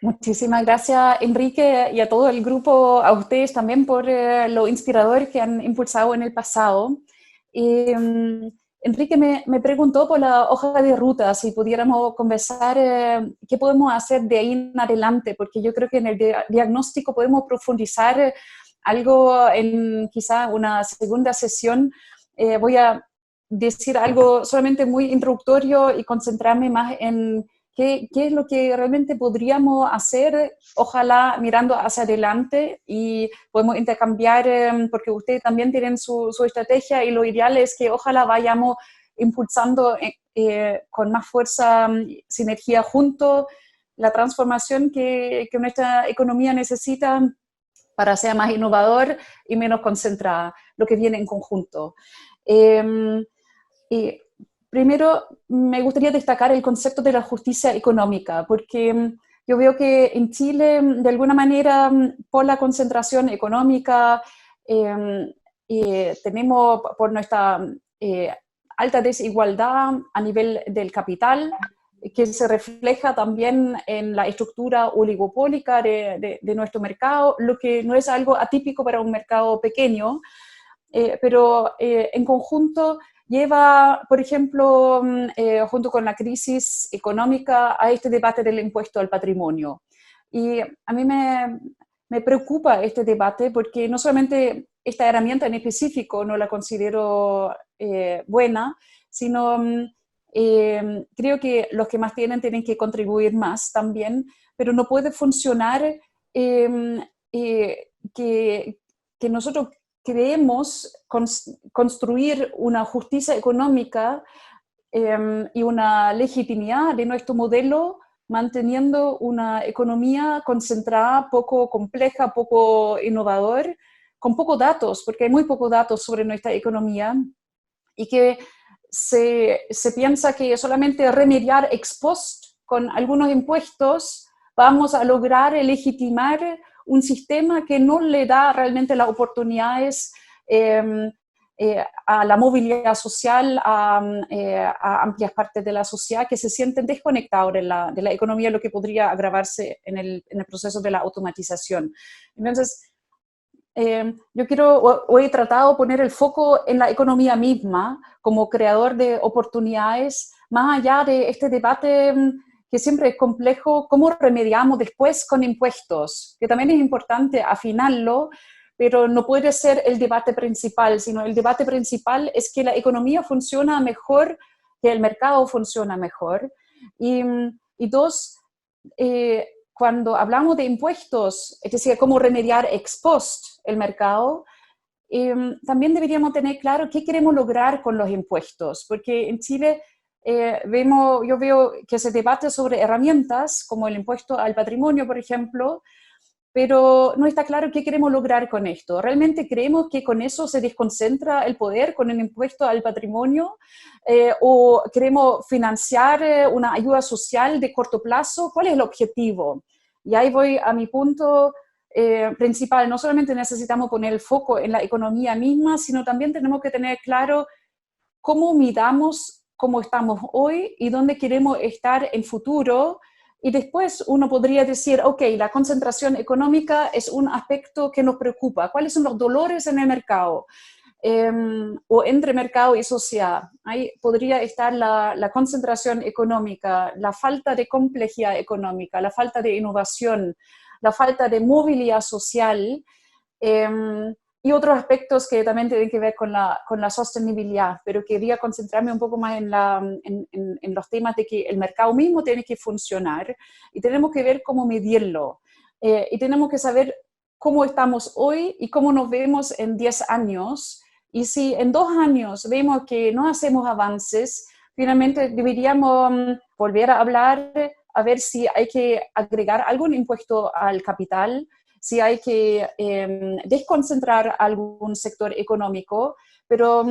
Muchísimas gracias, Enrique, y a todo el grupo, a ustedes también por lo inspirador que han impulsado en el pasado. Enrique me preguntó por la hoja de ruta, si pudiéramos conversar qué podemos hacer de ahí en adelante, porque yo creo que en el diagnóstico podemos profundizar algo en quizá una segunda sesión. Voy a decir algo solamente muy introductorio y concentrarme más en qué es lo que realmente podríamos hacer, ojalá mirando hacia adelante y podemos intercambiar, porque ustedes también tienen su estrategia y lo ideal es que ojalá vayamos impulsando con más fuerza, sinergia juntos, la transformación que nuestra economía necesita para ser más innovador y menos concentrada, lo que viene en conjunto. Y primero, me gustaría destacar el concepto de la justicia económica, porque yo veo que en Chile, de alguna manera, por la concentración económica, tenemos por nuestra eh, alta desigualdad a nivel del capital, que se refleja también en la estructura oligopólica de nuestro mercado, lo que no es algo atípico para un mercado pequeño, pero en conjunto lleva, por ejemplo, junto con la crisis económica, a este debate del impuesto al patrimonio. Y a mí me preocupa este debate porque no solamente esta herramienta en específico no la considero buena, sino creo que los que más tienen que contribuir más también, pero no puede funcionar que nosotros creemos construir una justicia económica y una legitimidad de nuestro modelo manteniendo una economía concentrada, poco compleja, poco innovador, con pocos datos, porque hay muy pocos datos sobre nuestra economía y que se piensa que solamente remediar ex post con algunos impuestos vamos a lograr legitimar un sistema que no le da realmente las oportunidades a la movilidad social, a amplias partes de la sociedad que se sienten desconectados de la economía, lo que podría agravarse en el proceso de la automatización. Entonces, yo quiero o he tratado de poner el foco en la economía misma como creador de oportunidades, más allá de este debate que siempre es complejo, cómo remediamos después con impuestos, que también es importante afinarlo, pero no puede ser el debate principal, sino el debate principal es que la economía funciona mejor, que el mercado funciona mejor. Y dos, cuando hablamos de impuestos, es decir, cómo remediar ex post el mercado, también deberíamos tener claro qué queremos lograr con los impuestos, porque en Chile yo veo que se debate sobre herramientas como el impuesto al patrimonio, por ejemplo, pero no está claro qué queremos lograr con esto. ¿Realmente creemos que con eso se desconcentra el poder, con el impuesto al patrimonio? ¿O queremos financiar una ayuda social de corto plazo? ¿Cuál es el objetivo? Y ahí voy a mi punto principal. No solamente necesitamos poner el foco en la economía misma, sino también tenemos que tener claro cómo midamos cómo estamos hoy y dónde queremos estar en futuro. Y después uno podría decir, ok, la concentración económica es un aspecto que nos preocupa. ¿Cuáles son los dolores en el mercado? O entre mercado y sociedad. Ahí podría estar la concentración económica, la falta de complejidad económica, la falta de innovación, la falta de movilidad social, y otros aspectos que también tienen que ver con la sostenibilidad, pero quería concentrarme un poco más en los temas de que el mercado mismo tiene que funcionar y tenemos que ver cómo medirlo. Y tenemos que saber cómo estamos hoy y cómo nos vemos en 10 años. Y si en 2 años vemos que no hacemos avances, finalmente deberíamos volver a hablar, a ver si hay que agregar algún impuesto al capital, si hay que desconcentrar algún sector económico, pero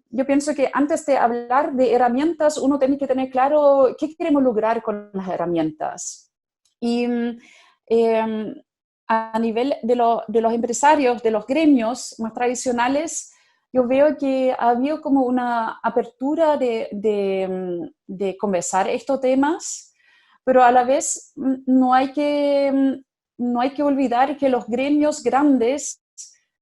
yo pienso que antes de hablar de herramientas, uno tiene que tener claro qué queremos lograr con las herramientas. Y eh, a nivel de los empresarios, de los gremios más tradicionales, yo veo que ha habido como una apertura de conversar estos temas, pero a la vez no hay que olvidar que los gremios grandes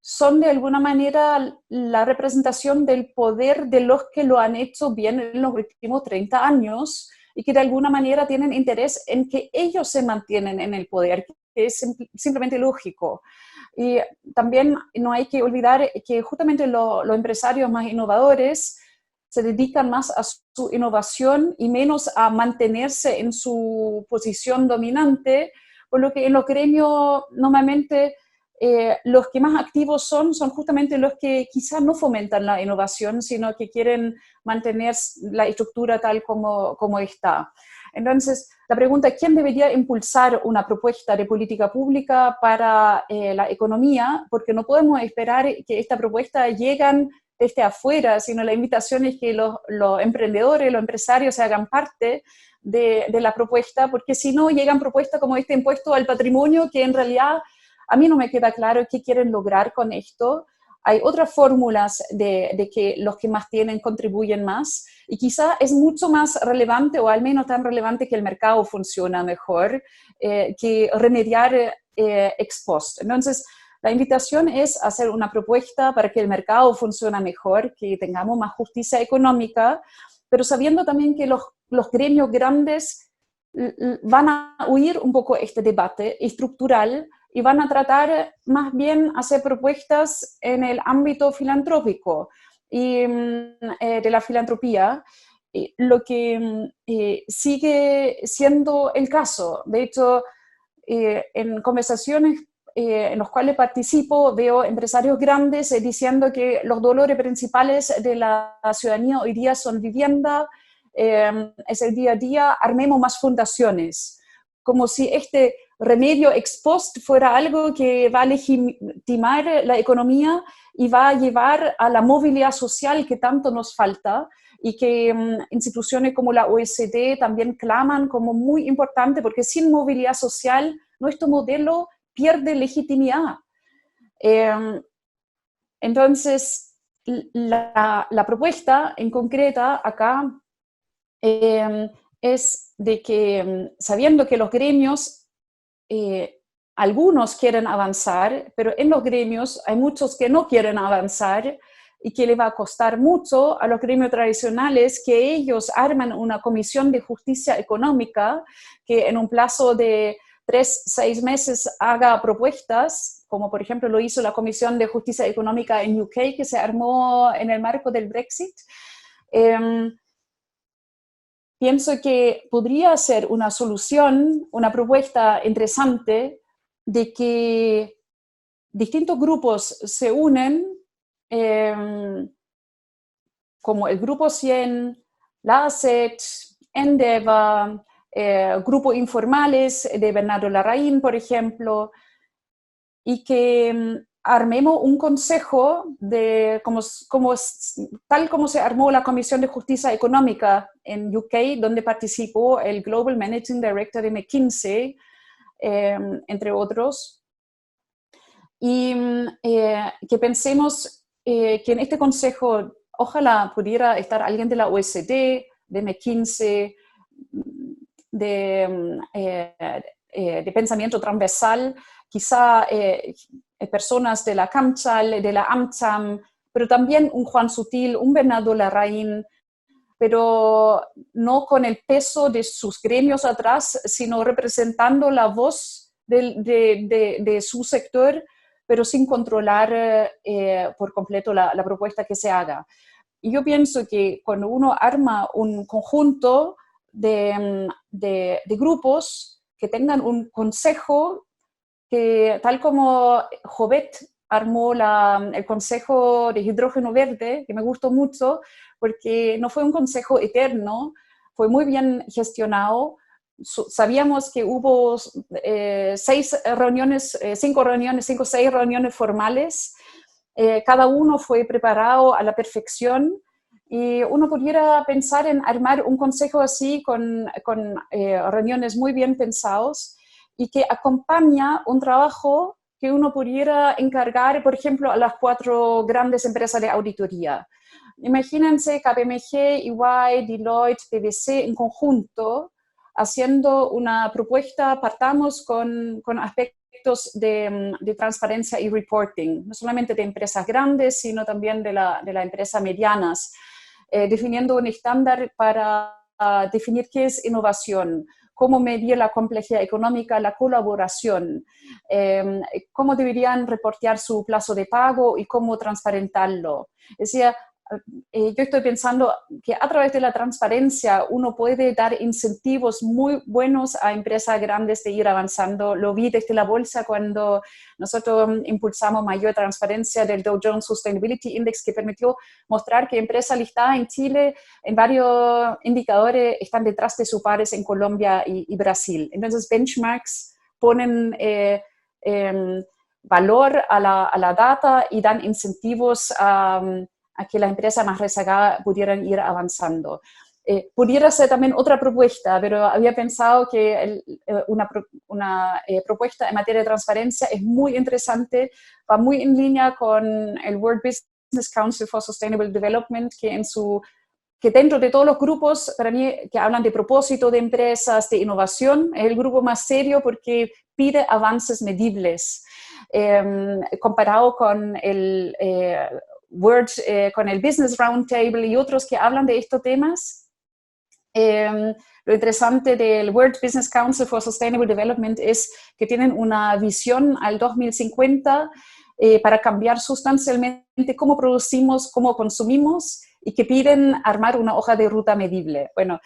son de alguna manera la representación del poder de los que lo han hecho bien en los últimos 30 años y que de alguna manera tienen interés en que ellos se mantienen en el poder, que es simplemente lógico. Y también no hay que olvidar que justamente los empresarios más innovadores se dedican más a su innovación y menos a mantenerse en su posición dominante, por lo que en los gremios normalmente los que más activos son justamente los que quizás no fomentan la innovación, sino que quieren mantener la estructura tal como está. Entonces, la pregunta es, ¿quién debería impulsar una propuesta de política pública para la economía? Porque no podemos esperar que esta propuesta lleguen desde afuera, sino la invitación es que los emprendedores, los empresarios se hagan parte de la propuesta, porque si no llegan propuestas como este impuesto al patrimonio, que en realidad a mí no me queda claro qué quieren lograr con esto. Hay otras fórmulas de que los que más tienen contribuyen más y quizá es mucho más relevante o al menos tan relevante que el mercado funciona mejor que remediar ex post. Entonces, la invitación es hacer una propuesta para que el mercado funcione mejor, que tengamos más justicia económica, pero sabiendo también que los gremios grandes van a huir un poco este debate estructural y van a tratar más bien hacer propuestas en el ámbito filantrópico y de la filantropía, lo que sigue siendo el caso. De hecho, en conversaciones en las cuales participo, veo empresarios grandes diciendo que los dolores principales de la ciudadanía hoy día son vivienda, es el día a día, armemos más fundaciones, como si este remedio ex post fuera algo que va a legitimar la economía y va a llevar a la movilidad social que tanto nos falta y que instituciones como la OECD también claman como muy importante, porque sin movilidad social nuestro modelo pierde legitimidad. Entonces, la propuesta en concreta acá es de que, sabiendo que los gremios, algunos quieren avanzar, pero en los gremios hay muchos que no quieren avanzar y que le va a costar mucho a los gremios tradicionales que ellos arman una comisión de justicia económica que en un plazo de 3-6 meses haga propuestas, como por ejemplo lo hizo la Comisión de Justicia Económica en UK, que se armó en el marco del Brexit. Pienso que podría ser una solución, una propuesta interesante de que distintos grupos se unen, como el Grupo 100, la ACET, Endeavor, grupos informales de Bernardo Larraín, por ejemplo, y que armemos un consejo de, tal como se armó la Comisión de Justicia Económica en UK, donde participó el Global Managing Director de McKinsey, entre otros, y que pensemos que en este consejo ojalá pudiera estar alguien de la OECD, de McKinsey, de pensamiento transversal, quizá personas de la CAMCHAL, de la AmCham, pero también un Juan Sutil, un Bernardo Larraín, pero no con el peso de sus gremios atrás, sino representando la voz de su sector, pero sin controlar por completo la propuesta que se haga. Y yo pienso que cuando uno arma un conjunto de grupos que tengan un consejo, que tal como Jovet armó el Consejo de Hidrógeno Verde, que me gustó mucho, porque no fue un consejo eterno, fue muy bien gestionado. Sabíamos que hubo 5 o 6 reuniones formales, cada uno fue preparado a la perfección, y uno pudiera pensar en armar un consejo así con reuniones muy bien pensados y que acompaña un trabajo que uno pudiera encargar, por ejemplo, a las 4 grandes empresas de auditoría. Imagínense KPMG, EY, Deloitte, PwC en conjunto, haciendo una propuesta, partamos con aspectos de transparencia y reporting, no solamente de empresas grandes, sino también de la empresas medianas, definiendo un estándar para definir qué es innovación, cómo medir la complejidad económica, la colaboración, cómo deberían reportear su plazo de pago y cómo transparentarlo. Es decir, yo estoy pensando que a través de la transparencia uno puede dar incentivos muy buenos a empresas grandes de ir avanzando. Lo vi desde la bolsa cuando nosotros impulsamos mayor transparencia del Dow Jones Sustainability Index, que permitió mostrar que empresas listadas en Chile en varios indicadores están detrás de sus pares en Colombia y Brasil. Entonces, benchmarks ponen valor a la data y dan incentivos a que la empresa más rezagada pudieran ir avanzando. Pudiera ser también otra propuesta, pero había pensado que una propuesta en materia de transparencia es muy interesante, va muy en línea con el World Business Council for Sustainable Development, que dentro de todos los grupos, para mí, que hablan de propósito de empresas, de innovación, es el grupo más serio porque pide avances medibles, comparado con el con el Business Roundtable y otros que hablan de estos temas. Lo interesante del World Business Council for Sustainable Development es que tienen una visión al 2050 para cambiar sustancialmente cómo producimos, cómo consumimos, y que piden armar una hoja de ruta medible. Bueno,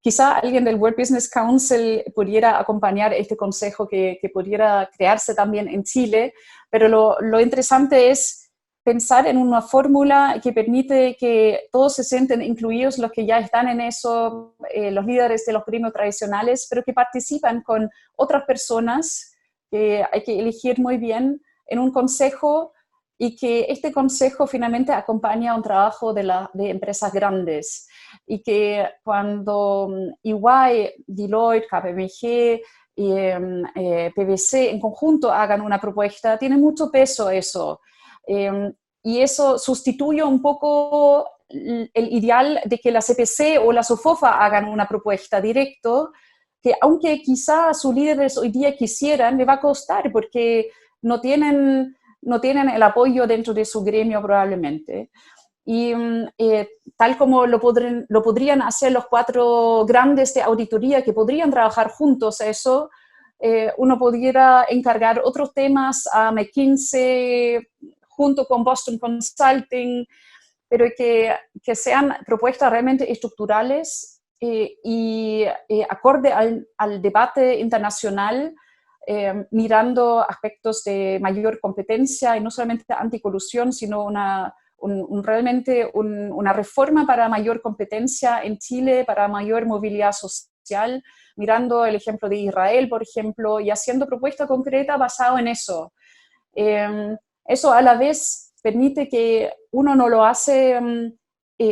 quizá alguien del World Business Council pudiera acompañar este consejo que pudiera crearse también en Chile, pero lo interesante es pensar en una fórmula que permite que todos se sienten incluidos, los que ya están en eso, los líderes de los gremios tradicionales, pero que participan con otras personas que hay que elegir muy bien en un consejo, y que este consejo finalmente acompaña un trabajo de empresas grandes, y que cuando EY, Deloitte, KPMG y PwC en conjunto hagan una propuesta, tiene mucho peso eso. Y eso sustituye un poco el ideal de que la CPC o la SOFOFA hagan una propuesta directo, que aunque quizá sus líderes hoy día quisieran, le va a costar porque no tienen el apoyo dentro de su gremio probablemente. Y tal como lo podrían hacer los 4 grandes de auditoría que podrían trabajar juntos eso, uno pudiera encargar otros temas a McKinsey junto con Boston Consulting, pero que sean propuestas realmente estructurales y acorde al debate internacional, mirando aspectos de mayor competencia y no solamente anticolusión, sino realmente una reforma para mayor competencia en Chile, para mayor movilidad social, mirando el ejemplo de Israel, por ejemplo, y haciendo propuesta concreta basado en eso. Eso a la vez permite que uno no lo hace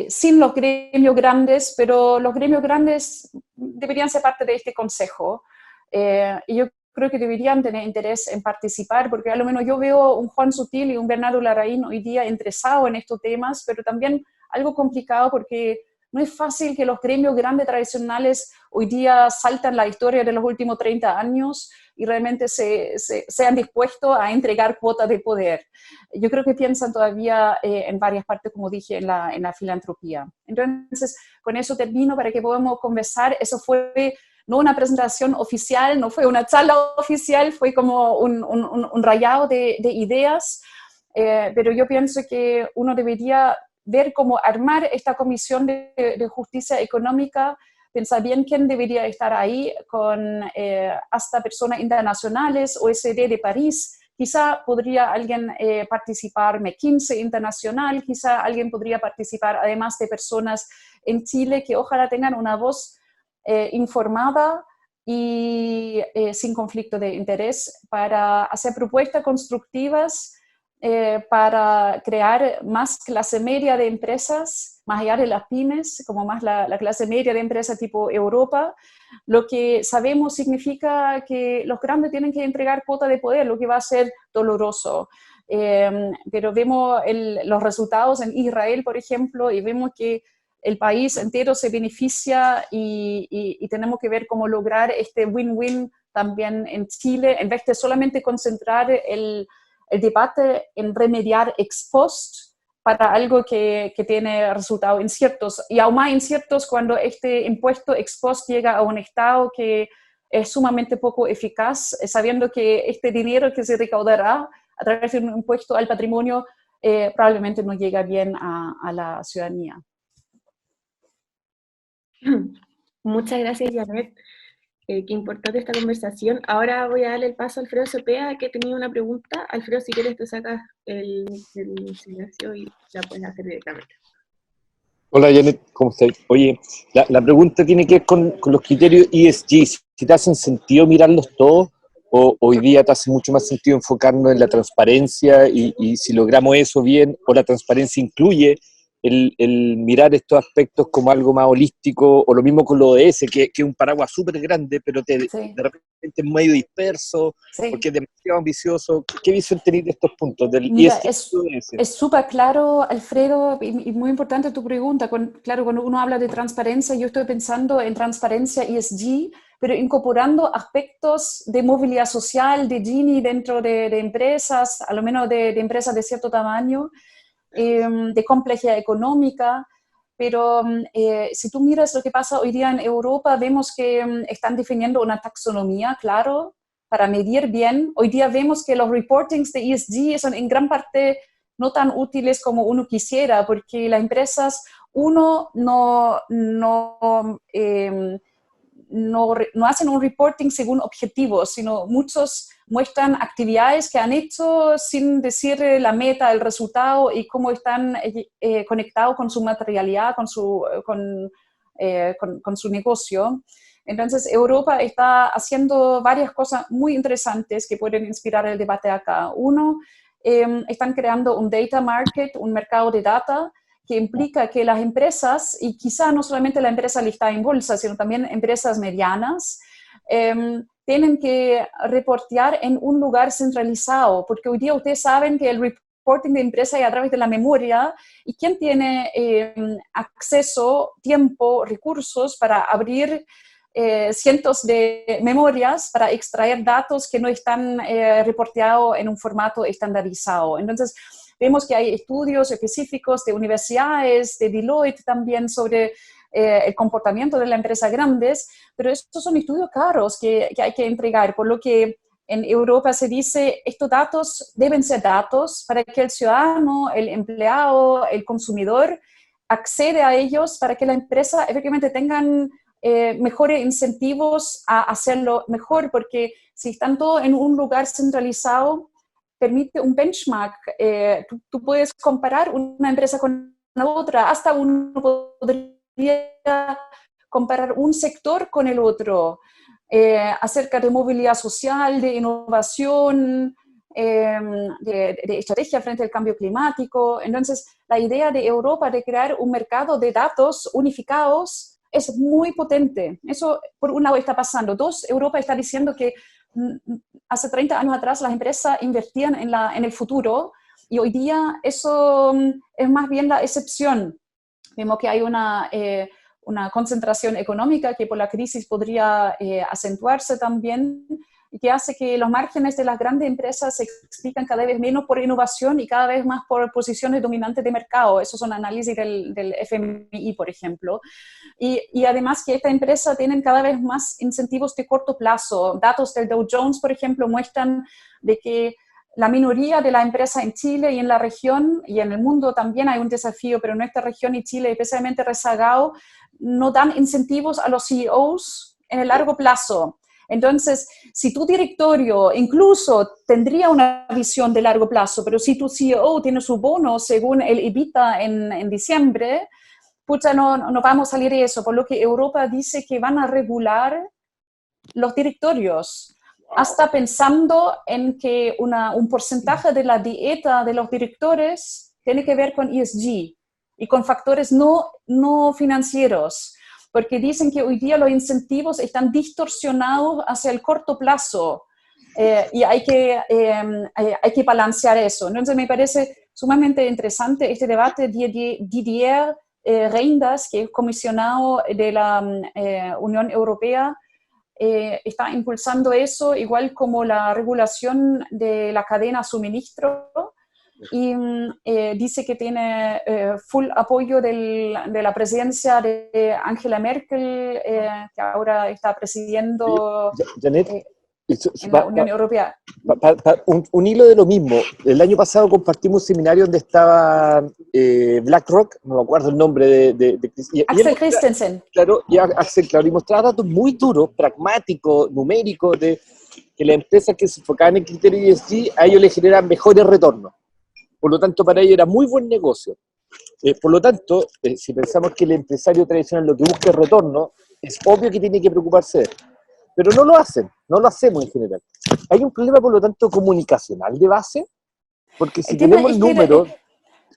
sin los gremios grandes, pero los gremios grandes deberían ser parte de este consejo. Y yo creo que deberían tener interés en participar, porque a lo menos yo veo un Juan Sutil y un Bernardo Larraín hoy día interesados en estos temas, pero también algo complicado porque no es fácil que los gremios grandes tradicionales hoy día saltan la historia de los últimos 30 años y realmente sean dispuestos a entregar cuotas de poder. Yo creo que piensan todavía en varias partes, como dije, en la filantropía. Entonces, con eso termino para que podamos conversar. Eso fue no una presentación oficial, no fue una charla oficial, fue como un rayado de ideas, pero yo pienso que uno debería ver cómo armar esta comisión de justicia económica, pensar bien quién debería estar ahí, con hasta personas internacionales, OSD de París, quizá podría alguien participar, McKinsey Internacional, quizá alguien podría participar, además de personas en Chile que ojalá tengan una voz informada y sin conflicto de interés, para hacer propuestas constructivas, para crear más clase media de empresas, más allá de las pymes, como más la clase media de empresas tipo Europa. Lo que sabemos significa que los grandes tienen que entregar cuota de poder, lo que va a ser doloroso. Pero vemos los resultados en Israel, por ejemplo, y vemos que el país entero se beneficia y tenemos que ver cómo lograr este win-win también en Chile, en vez de solamente concentrar el debate en remediar ex post para algo que tiene resultados inciertos, y aún más inciertos cuando este impuesto ex post llega a un Estado que es sumamente poco eficaz, sabiendo que este dinero que se recaudará a través de un impuesto al patrimonio probablemente no llega bien a la ciudadanía. Muchas gracias, Janet. Qué importante esta conversación. Ahora voy a darle el paso a Alfredo Cepeda, que tenía una pregunta. Alfredo, si quieres te sacas el silencio y la puedes hacer directamente. Hola Janet, ¿cómo estás? Oye, la pregunta tiene que ver con los criterios ESG. Si te hacen sentido mirarlos todos, o hoy día te hace mucho más sentido enfocarnos en la transparencia y si logramos eso bien, o la transparencia incluye el mirar estos aspectos como algo más holístico, o lo mismo con lo ODS, que es un paraguas súper grande, pero Sí. de repente es medio disperso, Sí. porque es demasiado ambicioso. ¿Qué visión tenéis de estos puntos, del Mira, ESG y ODS? es súper claro, Alfredo, y muy importante tu pregunta. Claro, cuando uno habla de transparencia, yo estoy pensando en transparencia ESG, pero incorporando aspectos de movilidad social, de Gini dentro de empresas, a lo menos de empresas de cierto tamaño, de complejidad económica. Pero si tú miras lo que pasa hoy día en Europa, vemos que están definiendo una taxonomía, claro, para medir bien. Hoy día vemos que los reportings de ESG son en gran parte no tan útiles como uno quisiera, porque las empresas, uno, no hacen un reporting según objetivos, sino muchos muestran actividades que han hecho sin decir la meta, el resultado y cómo están conectados con su materialidad, con su negocio. Entonces, Europa está haciendo varias cosas muy interesantes que pueden inspirar el debate acá. Uno, están creando un data market, un mercado de data, que implica que las empresas, y quizá no solamente la empresa listada en bolsa, sino también empresas medianas, tienen que reportear en un lugar centralizado, porque hoy día ustedes saben que el reporting de empresa es a través de la memoria, y quién tiene acceso, tiempo, recursos para abrir cientos de memorias para extraer datos que no están reporteados en un formato estandarizado. Entonces, vemos que hay estudios específicos de universidades, de Deloitte también sobre el comportamiento de las empresas grandes, pero estos son estudios caros que hay que entregar, por lo que en Europa se dice, estos datos deben ser datos para que el ciudadano, el empleado, el consumidor accede a ellos para que la empresa efectivamente tengan mejores incentivos a hacerlo mejor, porque si están todos en un lugar centralizado, permite un benchmark. Tú puedes comparar una empresa con la otra, hasta uno podría comparar un sector con el otro, acerca de movilidad social, de innovación, de estrategia frente al cambio climático. Entonces, la idea de Europa de crear un mercado de datos unificados es muy potente. Eso, por un lado, está pasando. Dos, Europa está diciendo que hace 30 años atrás las empresas invertían en el futuro, y hoy día eso es más bien la excepción. Vemos que hay una concentración económica que por la crisis podría acentuarse también, y que hace que los márgenes de las grandes empresas se explican cada vez menos por innovación y cada vez más por posiciones dominantes de mercado. Esos son análisis del FMI, por ejemplo. Y además que estas empresas tienen cada vez más incentivos de corto plazo. Datos del Dow Jones, por ejemplo, muestran de que la minoría de las empresas en Chile y en la región, y en el mundo también hay un desafío, pero en nuestra región y Chile especialmente rezagado, no dan incentivos a los CEOs en el largo plazo. Entonces, si tu directorio incluso tendría una visión de largo plazo, pero si tu CEO tiene su bono según el EBITDA en diciembre, pucha, no vamos a salir de eso, por lo que Europa dice que van a regular los directorios, hasta pensando en que un porcentaje de la dieta de los directores tiene que ver con ESG y con factores no financieros, porque dicen que hoy día los incentivos están distorsionados hacia el corto plazo, y hay que balancear eso. Entonces me parece sumamente interesante este debate. Didier Reynders, que es comisionado de la Unión Europea, está impulsando eso, igual como la regulación de la cadena suministro, y dice que tiene full apoyo de la presidencia de Angela Merkel, que ahora está presidiendo Janet, en la Unión Europea. un hilo de lo mismo. El año pasado compartimos un seminario donde estaba BlackRock, no me acuerdo el nombre Axel Christensen. Claro, y Axel, claro, y mostraba datos muy duros, pragmáticos, numéricos, de que las empresas que se enfocaban en criterios ESG, a ellos les generan mejores retornos. Por lo tanto, para ellos era muy buen negocio. Por lo tanto, si pensamos que el empresario tradicional lo que busca es retorno, es obvio que tiene que preocuparse de él. Pero no lo hacen, no lo hacemos en general. Hay un problema, por lo tanto, comunicacional de base, porque si tenemos números...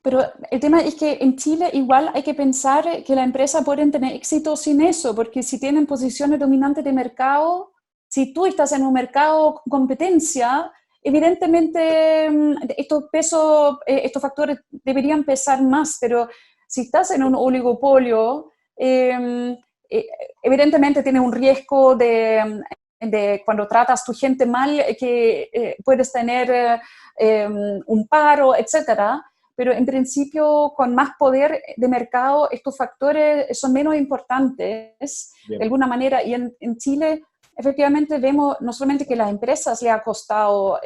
Pero el tema es que en Chile igual hay que pensar que la empresa pueden tener éxito sin eso, porque si tienen posiciones dominantes de mercado, si tú estás en un mercado con competencia, evidentemente estos factores deberían pesar más, pero si estás en un oligopolio, evidentemente tienes un riesgo de cuando tratas a tu gente mal, que puedes tener un paro, etcétera. Pero en principio, con más poder de mercado, estos factores son menos importantes. Bien. De alguna manera. Y en Chile, efectivamente, vemos no solamente que a las empresas les ha costado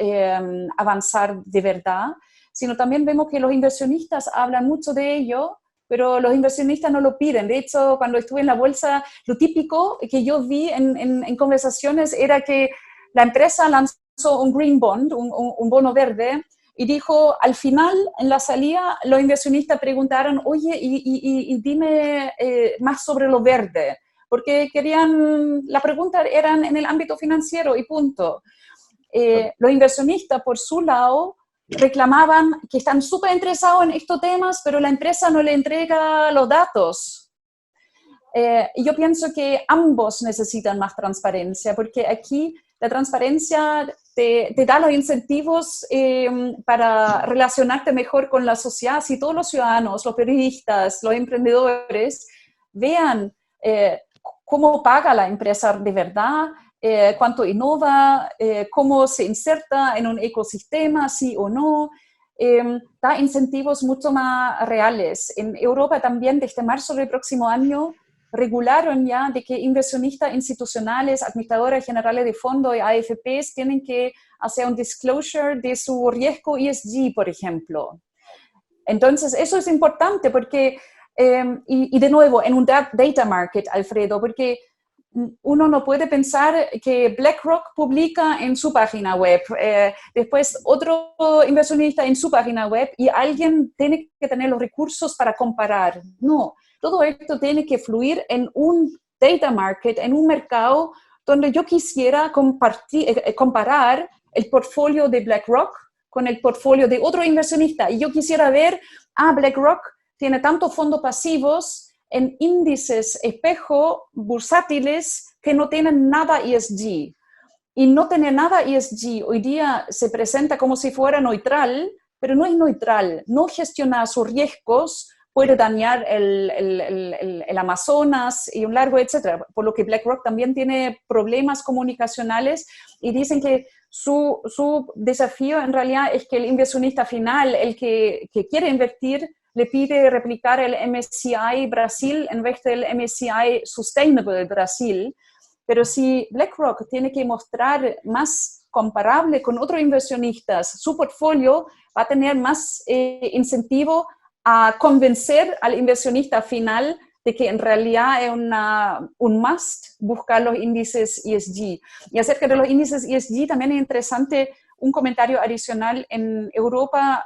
avanzar de verdad, sino también vemos que los inversionistas hablan mucho de ello, pero los inversionistas no lo piden. De hecho, cuando estuve en la bolsa, lo típico que yo vi en conversaciones era que la empresa lanzó un green bond, un bono verde, y dijo, al final, en la salida, los inversionistas preguntaron, oye, y dime más sobre lo verde, porque la pregunta era en el ámbito financiero y punto. Los inversionistas, por su lado, reclamaban que están súper interesados en estos temas, pero la empresa no le entrega los datos. Y yo pienso que ambos necesitan más transparencia, porque aquí la transparencia te da los incentivos para relacionarte mejor con la sociedad. Si todos los ciudadanos, los periodistas, los emprendedores vean cómo paga la empresa de verdad, cuánto innova, cómo se inserta en un ecosistema, sí o no, da incentivos mucho más reales. En Europa también, desde marzo del próximo año, regularon ya de que inversionistas institucionales, administradores generales de fondos y AFPs tienen que hacer un disclosure de su riesgo ESG, por ejemplo. Entonces, eso es importante porque, y de nuevo, en un data market, Alfredo, porque uno no puede pensar que BlackRock publica en su página web, después otro inversionista en su página web, y alguien tiene que tener los recursos para comparar. No, todo esto tiene que fluir en un data market, en un mercado donde yo quisiera comparar el portfolio de BlackRock con el portfolio de otro inversionista. Y yo quisiera ver, BlackRock tiene tantos fondos pasivos en índices espejo bursátiles que no tienen nada ESG. Y no tener nada ESG hoy día se presenta como si fuera neutral, pero no es neutral. No gestiona sus riesgos, puede dañar el Amazonas y un largo, etcétera. Por lo que BlackRock también tiene problemas comunicacionales y dicen que su desafío en realidad es que el inversionista final, el que quiere invertir, le pide replicar el MSCI Brasil en vez del MSCI Sustainable Brasil. Pero si BlackRock tiene que mostrar más comparable con otros inversionistas, su portfolio va a tener más incentivo a convencer al inversionista final de que en realidad es un must buscar los índices ESG. Y acerca de los índices ESG también es interesante un comentario adicional. En Europa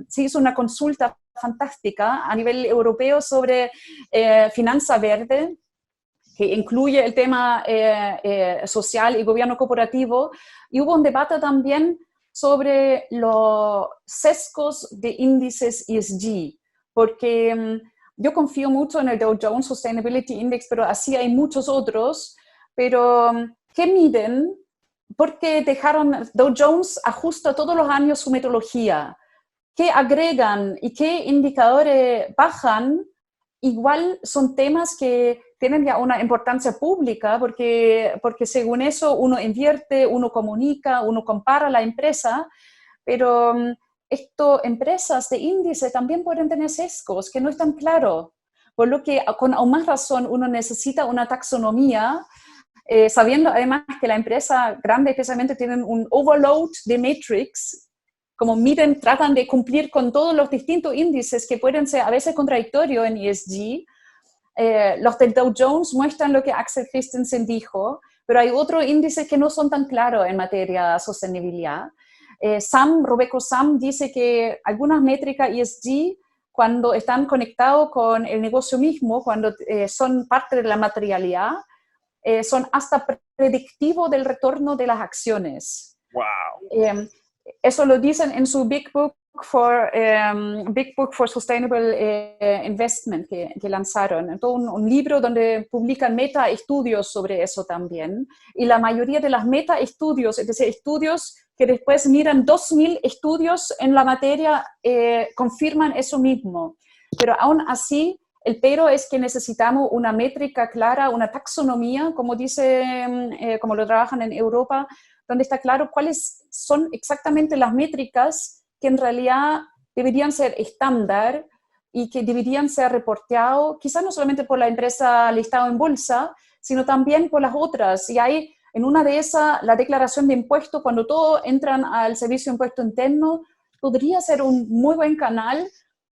se hizo una consulta fantástica a nivel europeo sobre finanza verde, que incluye el tema social y gobierno corporativo, y hubo un debate también sobre los sesgos de índices ESG, porque yo confío mucho en el Dow Jones Sustainability Index, pero así hay muchos otros, pero ¿qué miden? Porque Dow Jones ajusta todos los años su metodología. ¿Qué agregan y qué indicadores bajan igual son temas que tienen ya una importancia pública porque según eso uno invierte, uno comunica, uno compara la empresa, pero empresas de índice también pueden tener sesgos que no están claros, por lo que con aún más razón uno necesita una taxonomía, sabiendo además que la empresa grande especialmente tienen un overload de metrics, como miden, tratan de cumplir con todos los distintos índices que pueden ser a veces contradictorios en ESG. Los del Dow Jones muestran lo que Axel Christensen dijo, pero hay otros índices que no son tan claros en materia de sostenibilidad. Robeco Sam dice que algunas métricas ESG, cuando están conectados con el negocio mismo, cuando son parte de la materialidad, son hasta predictivos del retorno de las acciones. ¡Wow! Eso lo dicen en su Big Book for Sustainable Investment que lanzaron. Todo un libro donde publican meta-estudios sobre eso también. Y la mayoría de las meta-estudios, es decir, estudios que después miran 2.000 estudios en la materia, confirman eso mismo. Pero aún así, el pero es que necesitamos una métrica clara, una taxonomía, como lo trabajan en Europa, donde está claro cuáles son exactamente las métricas que en realidad deberían ser estándar y que deberían ser reporteados, quizás no solamente por la empresa listada en bolsa, sino también por las otras. Y hay en una de esas, la declaración de impuestos, cuando todos entran al servicio de impuesto interno, podría ser un muy buen canal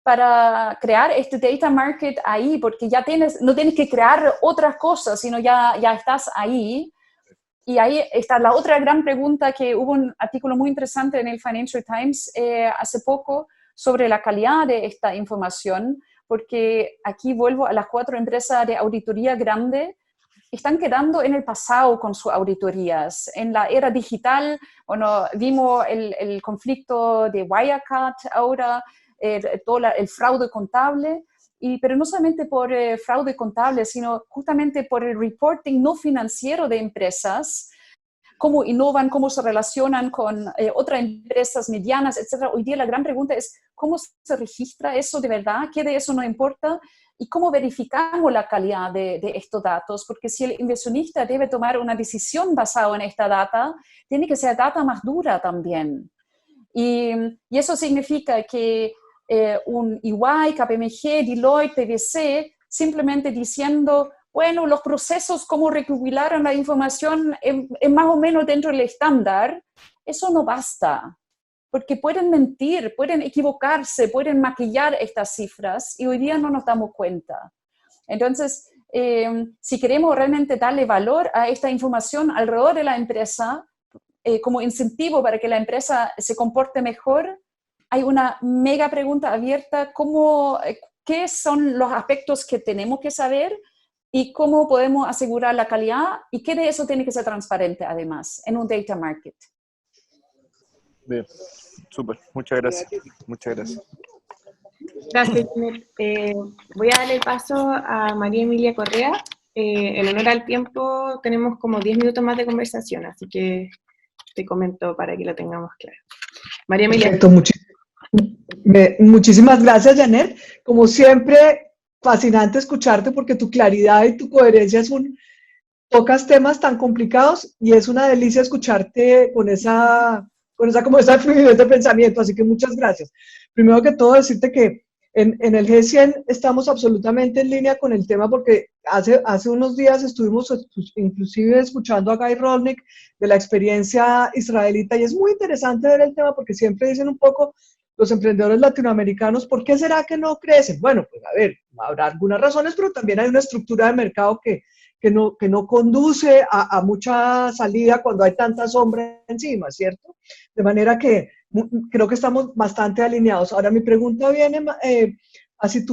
para crear este data market ahí, porque ya no tienes que crear otras cosas, sino ya estás ahí. Y ahí está la otra gran pregunta, que hubo un artículo muy interesante en el Financial Times hace poco sobre la calidad de esta información, porque aquí vuelvo a las 4 empresas de auditoría grande, están quedando en el pasado con sus auditorías. En la era digital, bueno, vimos el conflicto de Wirecard ahora, todo el fraude contable, pero no solamente por fraude contable, sino justamente por el reporting no financiero de empresas, cómo innovan, cómo se relacionan con otras empresas medianas, etc. Hoy día la gran pregunta es, ¿cómo se registra eso de verdad? ¿Qué de eso no importa? ¿Y cómo verificamos la calidad de estos datos? Porque si el inversionista debe tomar una decisión basada en esta data, tiene que ser data más dura también. Y eso significa que un EY, KPMG, Deloitte, PwC, simplemente diciendo, bueno, los procesos, cómo recopilaron la información es más o menos dentro del estándar, eso no basta. Porque pueden mentir, pueden equivocarse, pueden maquillar estas cifras y hoy día no nos damos cuenta. Entonces, si queremos realmente darle valor a esta información alrededor de la empresa, como incentivo para que la empresa se comporte mejor, hay una mega pregunta abierta, ¿qué son los aspectos que tenemos que saber y cómo podemos asegurar la calidad y qué de eso tiene que ser transparente además en un data market? Bien, súper, muchas gracias. Muchas gracias. Gracias, Janet. Voy a darle paso a María Emilia Correa. En honor al tiempo, tenemos como 10 minutos más de conversación, así que te comento para que lo tengamos claro. María Emilia. Perfecto, muchísimas gracias, Janet. Como siempre, fascinante escucharte porque tu claridad y tu coherencia tocas temas tan complicados y es una delicia escucharte con esa fluidez de pensamiento, así que muchas gracias. Primero que todo, decirte que en el G100 estamos absolutamente en línea con el tema porque hace unos días estuvimos inclusive escuchando a Guy Rolnick de la experiencia israelita y es muy interesante ver el tema porque siempre dicen un poco los emprendedores latinoamericanos, ¿por qué será que no crecen? Bueno, pues a ver, habrá algunas razones, pero también hay una estructura de mercado que no conduce a mucha salida cuando hay tanta sombra encima, ¿cierto? De manera que creo que estamos bastante alineados. Ahora mi pregunta viene, así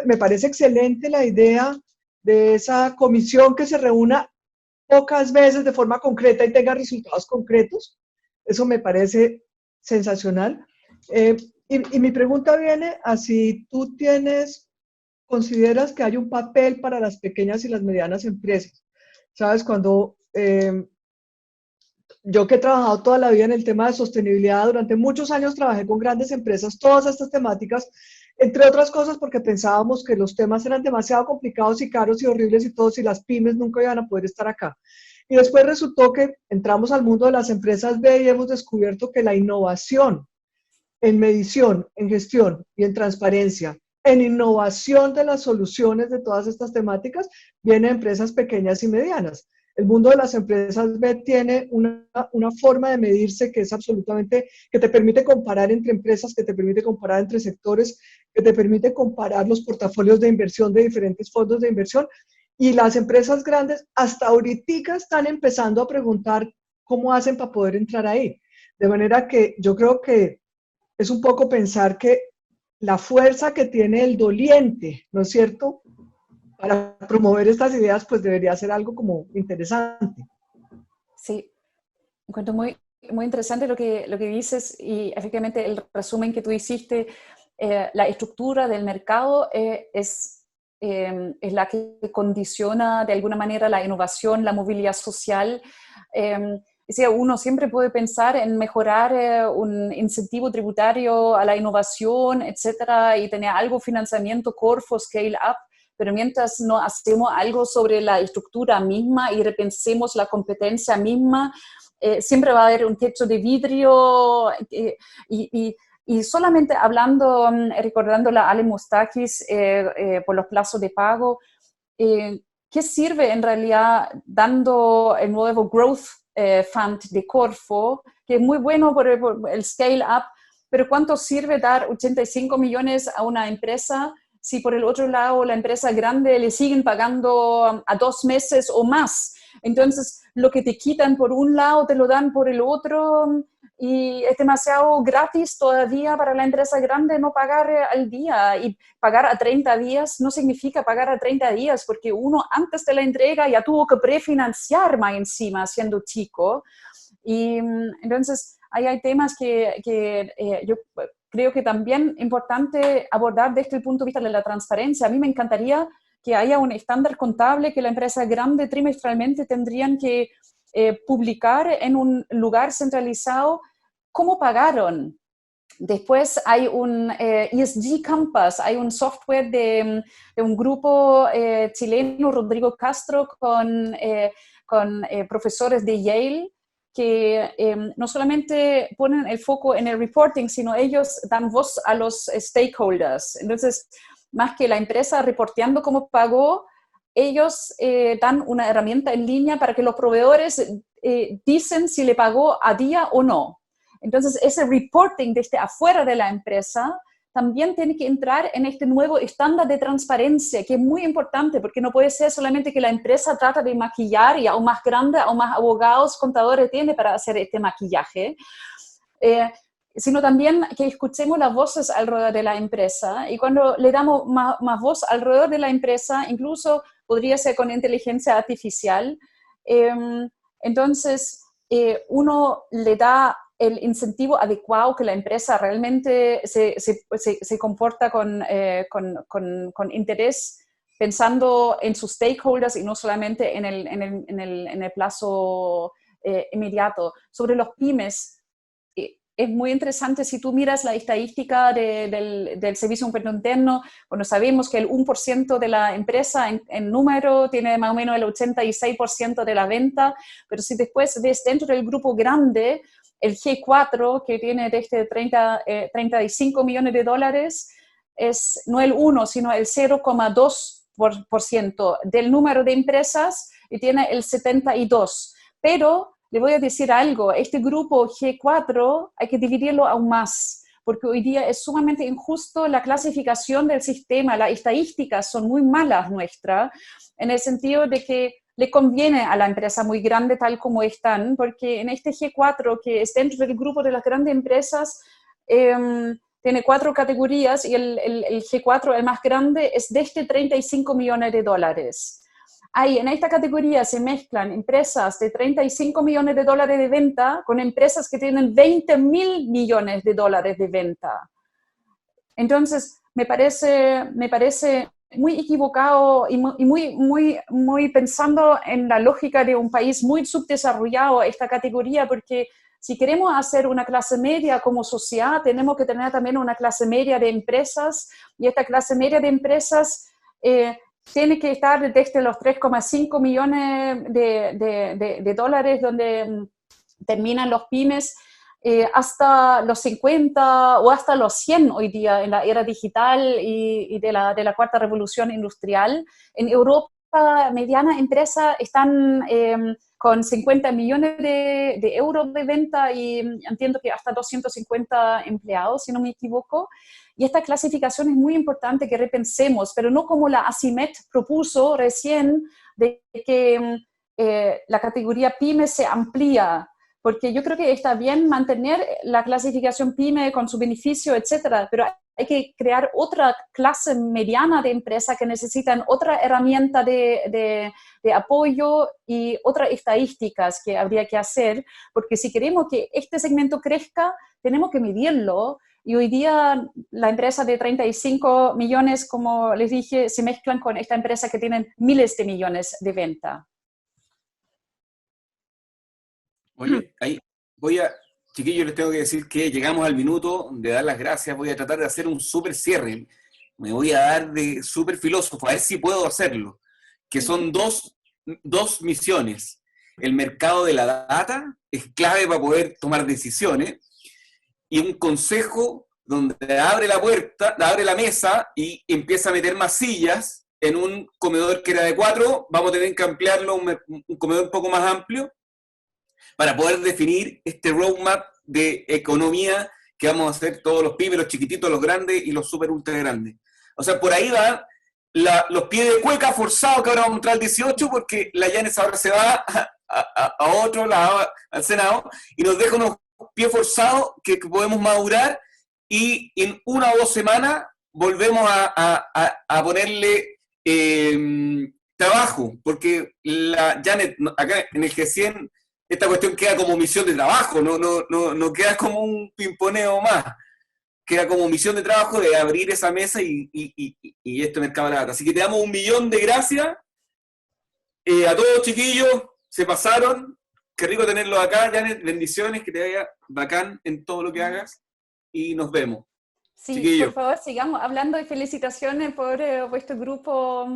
me parece excelente la idea de esa comisión que se reúna pocas veces de forma concreta y tenga resultados concretos. Eso me parece sensacional. Y mi pregunta viene a si tú consideras que hay un papel para las pequeñas y las medianas empresas. ¿Sabes? Cuando yo que he trabajado toda la vida en el tema de sostenibilidad, durante muchos años trabajé con grandes empresas, todas estas temáticas, entre otras cosas porque pensábamos que los temas eran demasiado complicados y caros y horribles y todos, y las pymes nunca iban a poder estar acá. Y después resultó que entramos al mundo de las empresas B y hemos descubierto que la innovación en medición, en gestión y en transparencia, en innovación de las soluciones de todas estas temáticas, viene de empresas pequeñas y medianas. El mundo de las empresas B tiene una forma de medirse que es absolutamente, que te permite comparar entre empresas, que te permite comparar entre sectores, que te permite comparar los portafolios de inversión de diferentes fondos de inversión. Y las empresas grandes hasta ahorita están empezando a preguntar cómo hacen para poder entrar ahí. De manera que yo creo que es un poco pensar que la fuerza que tiene el doliente, ¿no es cierto?, para promover estas ideas, pues debería ser algo como interesante. Sí, encuentro muy, muy interesante lo que dices, y efectivamente el resumen que tú hiciste, la estructura del mercado es la que condiciona de alguna manera la innovación, la movilidad social. Uno siempre puede pensar en mejorar un incentivo tributario a la innovación, etcétera, y tener algo financiamiento, Corfo, Scale Up, pero mientras no hacemos algo sobre la estructura misma y repensemos la competencia misma, siempre va a haber un techo de vidrio y solamente hablando, recordando a Ale Mustakis por los plazos de pago, ¿qué sirve en realidad dando el nuevo Growth Fund de Corfo, que es muy bueno por el Scale Up, pero cuánto sirve dar 85 millones a una empresa si por el otro lado la empresa grande le siguen pagando a 2 meses o más? Entonces, lo que te quitan por un lado te lo dan por el otro, y es demasiado gratis todavía para la empresa grande no pagar al día. Y pagar a 30 días no significa pagar a 30 días, porque uno antes de la entrega ya tuvo que prefinanciar más encima, siendo chico. Y entonces, ahí hay temas que yo creo que también es importante abordar desde el punto de vista de la transparencia. A mí me encantaría que haya un estándar contable que la empresa grande trimestralmente tendrían que publicar en un lugar centralizado cómo pagaron. Después hay un ESG Campus, hay un software de un grupo chileno, Rodrigo Castro, con profesores de Yale, que no solamente ponen el foco en el reporting, sino ellos dan voz a los stakeholders. Entonces, más que la empresa reporteando cómo pagó, ellos dan una herramienta en línea para que los proveedores dicen si le pagó a día o no. Entonces, ese reporting desde afuera de la empresa también tiene que entrar en este nuevo estándar de transparencia, que es muy importante, porque no puede ser solamente que la empresa trata de maquillar y aún más grande, aún más abogados, contadores tiene para hacer este maquillaje, sino también que escuchemos las voces alrededor de la empresa. Y cuando le damos más voz alrededor de la empresa, incluso podría ser con inteligencia artificial, entonces uno le da el incentivo adecuado, que la empresa realmente se comporta con interés, pensando en sus stakeholders y no solamente en el plazo inmediato. Sobre los pymes, es muy interesante si tú miras la estadística del Servicio Impuesto Interno. Bueno, sabemos que el 1% de la empresa en número tiene más o menos el 86% de la venta, pero si después ves dentro del grupo grande, el G4, que tiene desde 35 millones de dólares, es no el 1, sino el 0,2% del número de empresas, y tiene el 72%. Pero le voy a decir algo, este grupo G4 hay que dividirlo aún más, porque hoy día es sumamente injusto la clasificación del sistema. Las estadísticas son muy malas nuestras, en el sentido de que le conviene a la empresa muy grande tal como están, porque en este G4, que es dentro del grupo de las grandes empresas, tiene 4 categorías, y el G4, el más grande, es desde 35 millones de dólares. Ahí, en esta categoría se mezclan empresas de 35 millones de dólares de venta con empresas que tienen 20.000 millones de dólares de venta. Entonces, me parece muy equivocado y muy pensando en la lógica de un país muy subdesarrollado esta categoría, porque si queremos hacer una clase media como sociedad, tenemos que tener también una clase media de empresas, y esta clase media de empresas tiene que estar desde los 3,5 millones de dólares, donde terminan los pymes, hasta los 50 o hasta los 100 hoy día en la era digital y de la cuarta revolución industrial. En Europa, mediana empresa están con 50 millones de euros de venta y entiendo que hasta 250 empleados, si no me equivoco. Y esta clasificación es muy importante que repensemos, pero no como la ACIMET propuso recién, de que la categoría PYME se amplía, porque yo creo que está bien mantener la clasificación PYME con su beneficio, etcétera, pero hay que crear otra clase mediana de empresas que necesitan otra herramienta de apoyo y otras estadísticas que habría que hacer, porque si queremos que este segmento crezca, tenemos que medirlo. Y hoy día la empresa de 35 millones, como les dije, se mezclan con esta empresa que tienen miles de millones de venta. Oye, ahí chiquillos, les tengo que decir que llegamos al minuto de dar las gracias. Voy a tratar de hacer un súper cierre. Me voy a dar de súper filósofo, a ver si puedo hacerlo. Que son dos misiones. El mercado de la data es clave para poder tomar decisiones. Y un consejo donde abre la puerta, abre la mesa y empieza a meter más sillas en un comedor que era de 4. Vamos a tener que ampliarlo a un comedor un poco más amplio para poder definir este roadmap de economía que vamos a hacer todos los pymes, los chiquititos, los grandes y los super ultra grandes. O sea, por ahí van los pies de cueca forzados que ahora vamos a entrar al 18 porque la Yanes ahora se va a otro lado, al Senado, y nos deja unos pies forzados que podemos madurar y en 1 o 2 semanas volvemos a ponerle trabajo, porque la Janet, acá en el G100, esta cuestión queda como misión de trabajo, no queda como un pimponeo más, queda como misión de trabajo de abrir esa mesa y este mercado de la data. Así que te damos 1.000.000 de gracias a todos, chiquillos, se pasaron. Qué rico tenerlos acá, Janet. Bendiciones, que te vaya bacán en todo lo que hagas. Y nos vemos. Sí, chiquillos. por favor, sigamos hablando y felicitaciones por vuestro grupo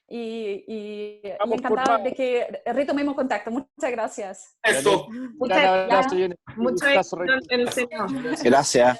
y encantada de que retomemos contacto. Muchas gracias. Eso. Un gran abrazo, Janet. Mucho éxito en el Senado. Gracias.